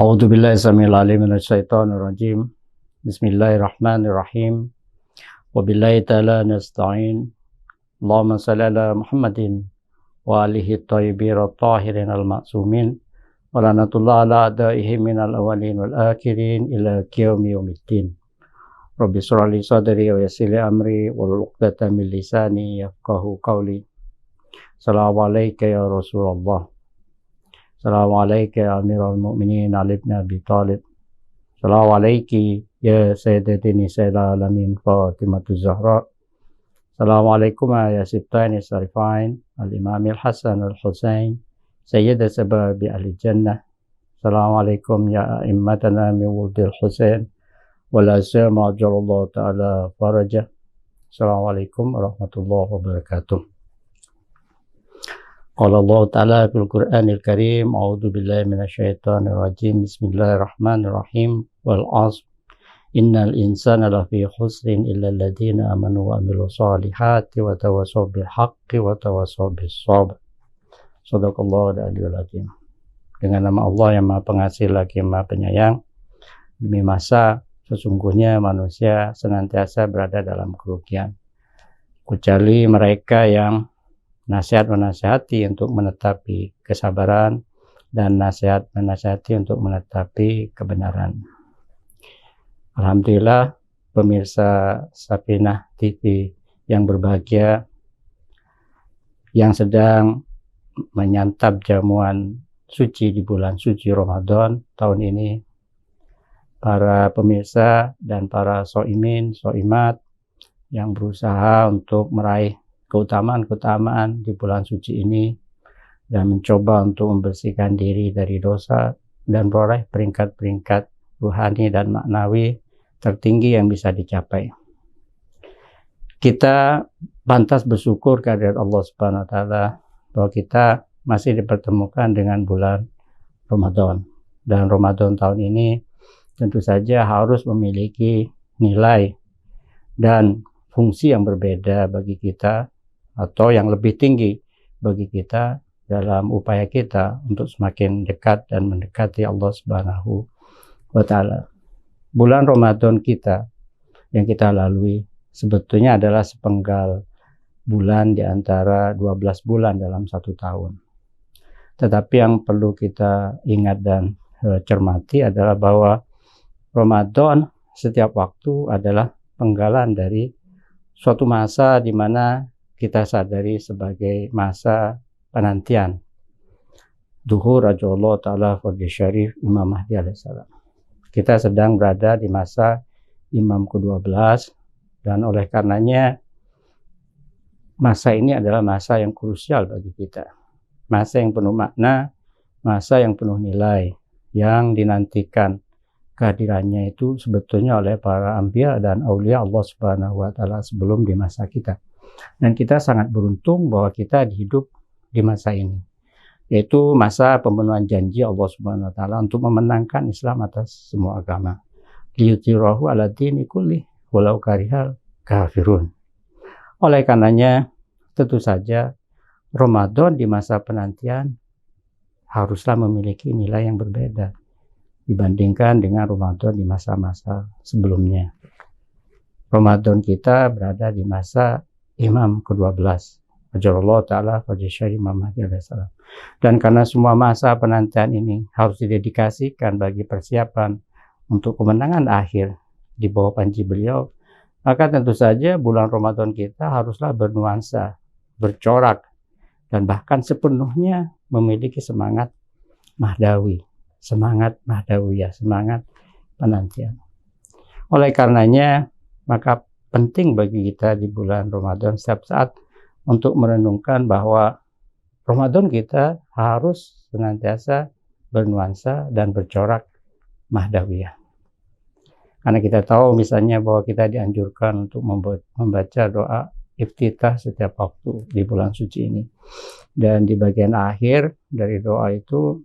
A'udzu billahi samil alim minasyaitonir rajim. Bismillahirrahmanirrahim. Wabillahi ta'ala nasta'in. Allahumma shalli ala Muhammadin wa alihi thayyibin at-tahirin al-ma'sumin. Wa lanatullah ala a'daihim minal awwalin wal akhirin ila yaumi yaumiddin. Rabbi shrah li sadri wa yassir li amri wahlul 'uqdatam min lisani yafqahu qawli. Assalamualaikum ya Rasulullah. Assalamualaikum ya Amirul Mu'minin Ali bin Abi Thalib. Assalamualaikum ya Sayyidati Nisa'il Alamin Fatimatu Zahra. Assalamualaikum ya Sibtani Syarifain Al-Imamil Hasan Al-Husain Sayyidah Sababi Ahli Jannah. Assalamualaikum ya A'immatana min wuldil Husain wal azam ajallallahu ta'ala farajah. Assalamualaikum warahmatullahi wabarakatuh. Qala Allah Ta'ala fil Qur'anil Karim, a'udzu billahi minasyaitonir rajim. Bismillahirrahmanirrahim. Wal 'ashr. Innal insana lafi khusrin illa alladziina amanu wa 'amilus solihati wa tawassaw bil haqqi wa tawassaw bis sabr. Shadaqallahul aliyyul azim. Dengan nama Allah yang Maha Pengasih lagi Maha Penyayang, demi masa sesungguhnya manusia senantiasa berada dalam kerugian, kecuali mereka yang nasihat menasihati untuk menetapi kesabaran dan nasihat menasihati untuk menetapi kebenaran. Alhamdulillah, pemirsa Safinah TV yang berbahagia, yang sedang menyantap jamuan suci di bulan suci Ramadan tahun ini, para pemirsa dan para soimin, soimat yang berusaha untuk meraih keutamaan-keutamaan di bulan suci ini dan mencoba untuk membersihkan diri dari dosa dan beroleh peringkat-peringkat ruhani dan maknawi tertinggi yang bisa dicapai. Kita pantas bersyukur kehadirat Allah Subhanahu wa taala bahwa kita masih dipertemukan dengan bulan Ramadan, dan Ramadan tahun ini tentu saja harus memiliki nilai dan fungsi yang berbeda bagi kita, atau yang lebih tinggi bagi kita dalam upaya kita untuk semakin dekat dan mendekati Allah Subhanahu wa taala. Bulan Ramadan kita yang kita lalui sebetulnya adalah sepenggal bulan di antara 12 bulan dalam satu tahun. Tetapi yang perlu kita ingat dan cermati adalah bahwa Ramadan setiap waktu adalah penggalan dari suatu masa di mana kita sadari sebagai masa penantian Duhur Rasulullah Ta'ala Fardhi Syarif Imam Mahdi alaihissalam. Kita sedang berada di masa Imam ke-12, dan oleh karenanya masa ini adalah masa yang krusial bagi kita, masa yang penuh makna, masa yang penuh nilai, yang dinantikan kehadirannya itu sebetulnya oleh para anbiya dan aulia Allah Subhanahu wa taala sebelum di masa kita. Dan kita sangat beruntung bahwa kita hidup di masa ini, yaitu masa pemenuhan janji Allah Subhanahu wa taala untuk memenangkan Islam atas semua agama. Liyudhhirahu 'ala dini kulli walau karihal kafirun. Oleh karenanya tentu saja Ramadan di masa penantian haruslah memiliki nilai yang berbeda dibandingkan dengan Ramadan di masa-masa sebelumnya. Ramadan kita berada di masa Imam ke-12, Ajalullah Ta'ala Fardhi Syarif Imam Mahdi alaihissalam. Dan karena semua masa penantian ini harus didedikasikan bagi persiapan untuk kemenangan akhir di bawah panji beliau, maka tentu saja bulan Ramadan kita haruslah bernuansa, bercorak, dan bahkan sepenuhnya memiliki semangat mahdawi, semangat mahdawiyah, semangat penantian. Oleh karenanya, maka penting bagi kita di bulan Ramadan setiap saat untuk merenungkan bahwa Ramadan kita harus senantiasa bernuansa dan bercorak mahdawiyah. Karena kita tahu misalnya bahwa kita dianjurkan untuk membaca doa iftitah setiap waktu di bulan suci ini. Dan di bagian akhir dari doa itu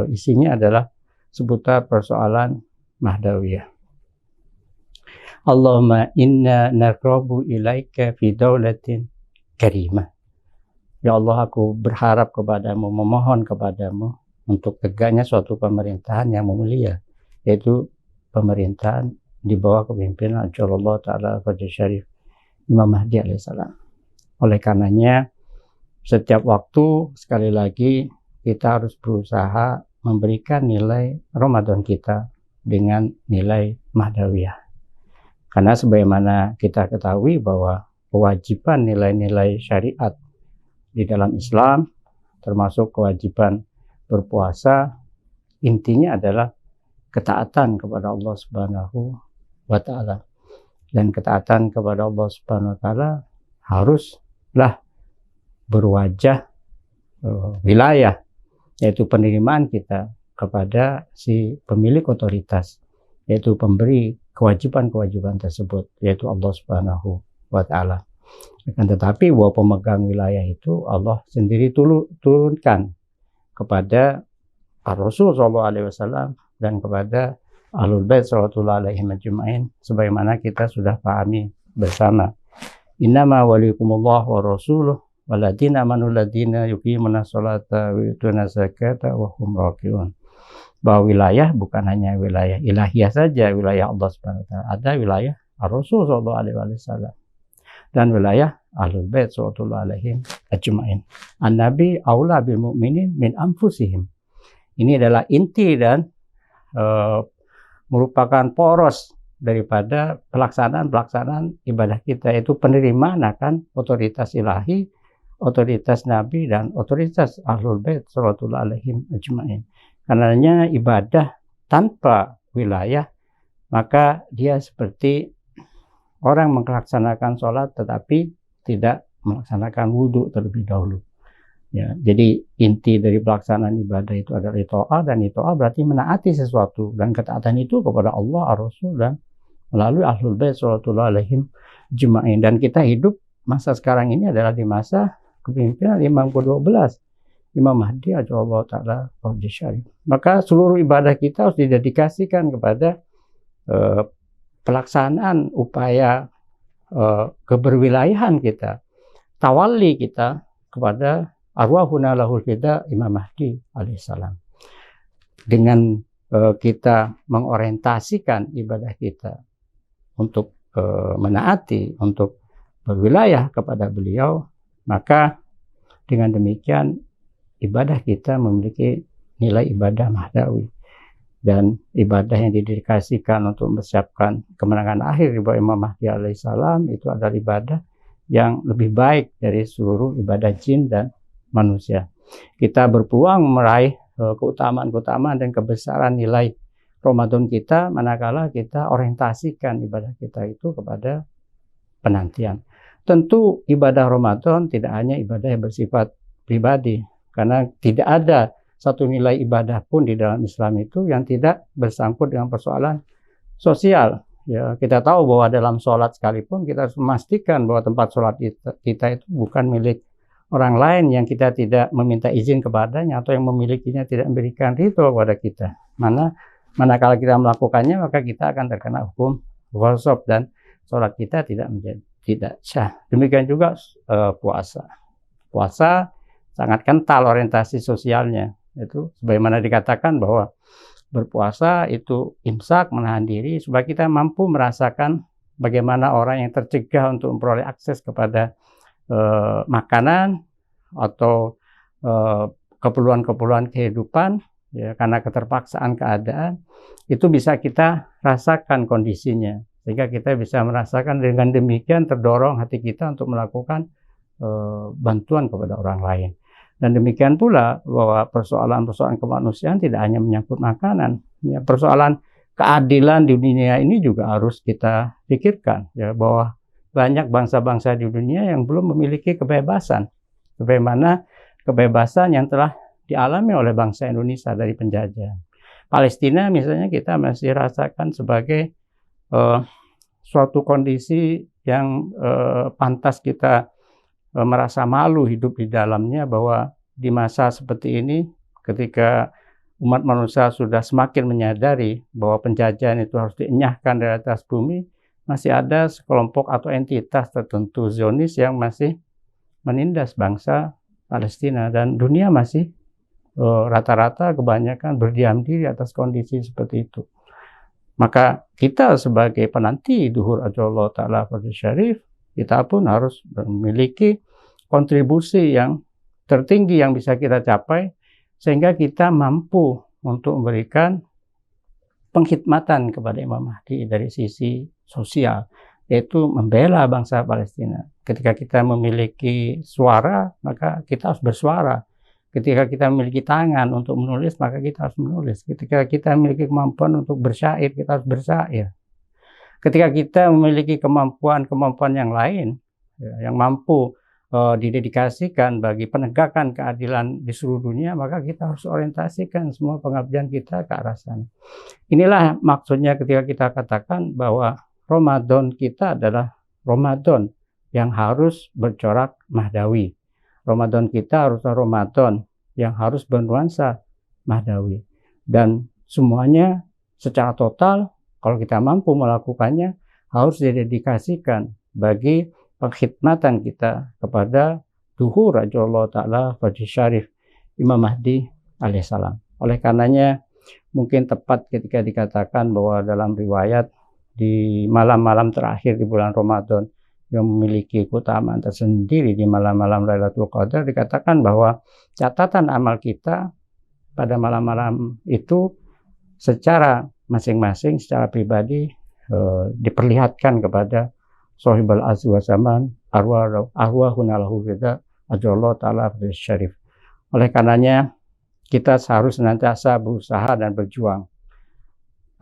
isinya adalah seputar persoalan mahdawiyah. Allahumma inna naqrabu ilaika fi daulatin karimah. Ya Allah, aku berharap kepadamu, memohon kepadamu untuk tegaknya suatu pemerintahan yang mulia, yaitu pemerintahan di bawah kepemimpinan Allah Ta'ala Fajr Syarif Imam Mahdi alaihissalam. Oleh karenanya, setiap waktu sekali lagi kita harus berusaha memberikan nilai Ramadan kita dengan nilai Mahdawiyah. Karena sebagaimana kita ketahui bahwa kewajiban nilai-nilai syariat di dalam Islam, termasuk kewajiban berpuasa, intinya adalah ketaatan kepada Allah Subhanahu wa Ta'ala. Dan ketaatan kepada Allah Subhanahu wa Ta'ala haruslah berwajah wilayah, yaitu penerimaan kita kepada si pemilik otoritas, yaitu pemberi kewajiban-kewajiban tersebut, yaitu Allah Subhanahu wa Ta'ala. Akan tetapi bahwa pemegang wilayah itu Allah sendiri turunkan kepada Rasul SAW dan kepada Ahlul Bait sallallahu alaihi majma'in, sebagaimana kita sudah pahami bersama. Innama waliyukumullah wa rasuluh waladina manuladina yuqimuna sholata wa yutuna zakata wa hum raki'un. Bahwa wilayah bukan hanya wilayah ilahiyah saja, wilayah Allah Subhanahu wa Ta'ala, ada wilayah Rasul sallallahu alaihi wasallam dan wilayah Ahlul Bait sallallahu alaihi ajma'in. An-Nabi aula bil mu'minin min anfusihim. Ini adalah inti dan merupakan poros daripada pelaksanaan ibadah kita, yaitu penerimaan akan otoritas ilahi, otoritas Nabi dan otoritas Ahlul Bait sallallahu alaihi ajma'in. Karenanya ibadah tanpa wilayah, maka dia seperti orang melaksanakan sholat tetapi tidak melaksanakan wudhu terlebih dahulu. Ya, jadi inti dari pelaksanaan ibadah itu adalah ito'ah, dan ito'ah berarti menaati sesuatu, dan ketaatan itu kepada Allah, Rasul, dan melalui Ahlul Bait sallallahu alaihi ajma'in. Dan kita hidup masa sekarang ini adalah di masa kepemimpinan Imam ke-12, Imam Mahdi Allah Ta'ala Fajr Syarif. Maka seluruh ibadah kita harus didedikasikan kepada pelaksanaan upaya keberwilayahan kita, tawalli kita kepada arwahuna lahul fida Imam Mahdi alaihissalam. Dengan kita mengorientasikan ibadah kita untuk menaati, untuk berwilayah kepada beliau, maka dengan demikian ibadah kita memiliki nilai ibadah mahdawi, dan ibadah yang didedikasikan untuk mempersiapkan kemenangan akhir di bawah Imam Mahdi alaihissalam itu adalah ibadah yang lebih baik dari seluruh ibadah jin dan manusia. Kita berpeluang meraih keutamaan-keutamaan dan kebesaran nilai Ramadan kita manakala kita orientasikan ibadah kita itu kepada penantian. Tentu ibadah Ramadan tidak hanya ibadah yang bersifat pribadi, karena tidak ada satu nilai ibadah pun di dalam Islam itu yang tidak bersangkut dengan persoalan sosial. Ya, kita tahu bahwa dalam sholat sekalipun kita harus memastikan bahwa tempat sholat kita itu bukan milik orang lain yang kita tidak meminta izin kepadanya, atau yang memilikinya tidak memberikan ridho kepada kita. Manakala kita melakukannya, maka kita akan terkena hukum ghasab dan sholat kita tidak sah. Demikian juga puasa. Puasa sangat kental orientasi sosialnya. Itu sebagaimana dikatakan bahwa berpuasa itu imsak, menahan diri, supaya kita mampu merasakan bagaimana orang yang tercegah untuk memperoleh akses kepada makanan atau keperluan-keperluan kehidupan, ya, karena keterpaksaan keadaan, itu bisa kita rasakan kondisinya, sehingga kita bisa merasakan, dengan demikian terdorong hati kita untuk melakukan bantuan kepada orang lain. Dan demikian pula bahwa persoalan-persoalan kemanusiaan tidak hanya menyangkut makanan, ya, persoalan keadilan di dunia ini juga harus kita pikirkan, ya, bahwa banyak bangsa-bangsa di dunia yang belum memiliki kebebasan, sebagaimana kebebasan yang telah dialami oleh bangsa Indonesia dari penjajahan. Palestina misalnya kita masih rasakan sebagai suatu kondisi yang pantas kita merasa malu hidup di dalamnya, bahwa di masa seperti ini, ketika umat manusia sudah semakin menyadari bahwa penjajahan itu harus dienyahkan dari atas bumi, masih ada sekelompok atau entitas tertentu Zionis yang masih menindas bangsa Palestina, dan dunia masih rata-rata kebanyakan berdiam diri atas kondisi seperti itu. Maka kita sebagai penanti duhur ajalullah ta'ala fardhu syarif, kita pun harus memiliki kontribusi yang tertinggi yang bisa kita capai, sehingga kita mampu untuk memberikan pengkhidmatan kepada Imam Mahdi dari sisi sosial, yaitu membela bangsa Palestina. Ketika kita memiliki suara, maka kita harus bersuara. Ketika kita memiliki tangan untuk menulis, maka kita harus menulis. Ketika kita memiliki kemampuan untuk bersyair, kita harus bersyair. Ketika kita memiliki kemampuan-kemampuan yang lain, yang mampu didedikasikan bagi penegakan keadilan di seluruh dunia, maka kita harus orientasikan semua pengabdian kita ke arah sana. Inilah maksudnya ketika kita katakan bahwa Ramadan kita adalah Ramadan yang harus bercorak Mahdawi. Ramadan kita haruslah Ramadan yang harus bernuansa Mahdawi. Dan semuanya secara total, kalau kita mampu melakukannya, harus didedikasikan bagi pengkhidmatan kita kepada duhur ajalullah ta'ala fardhu syarif Imam Mahdi alaihissalam. Oleh karenanya, mungkin tepat ketika dikatakan bahwa dalam riwayat di malam-malam terakhir di bulan Ramadan yang memiliki keutamaan tersendiri di malam-malam Lailatul Qadar, dikatakan bahwa catatan amal kita pada malam-malam itu secara masing-masing, secara pribadi diperlihatkan kepada Sohibul Asri wa Zaman arwahuna lahu fida ajalullah ta'ala fardhu syarif. Oleh karenanya kita harus senantiasa berusaha dan berjuang.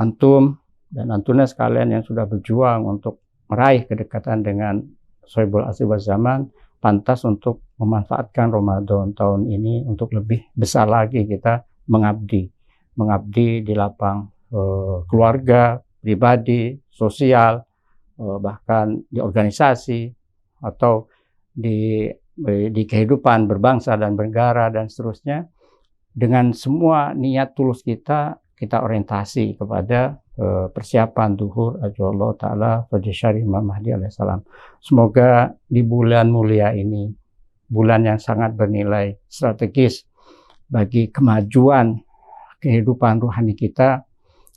Antum dan antuna sekalian yang sudah berjuang untuk meraih kedekatan dengan Sohibul Asri wa Zaman, pantas untuk memanfaatkan Ramadan tahun ini untuk lebih besar lagi kita mengabdi di lapang keluarga, pribadi, sosial, bahkan di organisasi atau di kehidupan berbangsa dan bernegara dan seterusnya. Dengan semua niat tulus kita orientasi kepada persiapan duhur ajalullah ta'ala fardhu syarif Imam Mahdi alaihissalam. Semoga di bulan mulia ini, bulan yang sangat bernilai strategis bagi kemajuan kehidupan ruhani kita,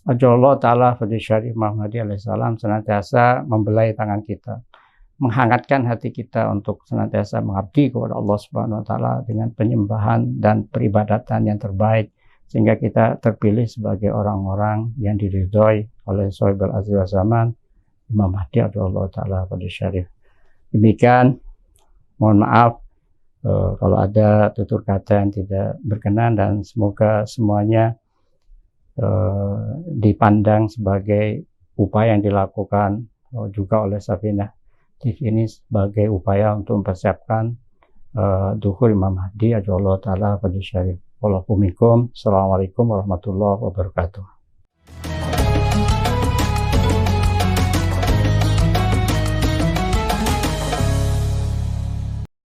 ajalullah ta'ala fardhu syarif Imam Mahdi alaihissalam senantiasa membelai tangan kita, menghangatkan hati kita untuk senantiasa mengabdi kepada Allah Subhanahu wa taala dengan penyembahan dan peribadatan yang terbaik, sehingga kita terpilih sebagai orang-orang yang diridhoi oleh Sohibul Asri wa Zaman Imam Mahdi ajalullah ta'ala fardhu syarif. Demikian, mohon maaf kalau ada tutur kata yang tidak berkenan, dan semoga semuanya dipandang sebagai upaya yang dilakukan juga oleh Safinah TV ini sebagai upaya untuk mempersiapkan duhur Imam Mahdi ajalullah ta'ala fardhu syarif. Assalamualaikum warahmatullahi wabarakatuh.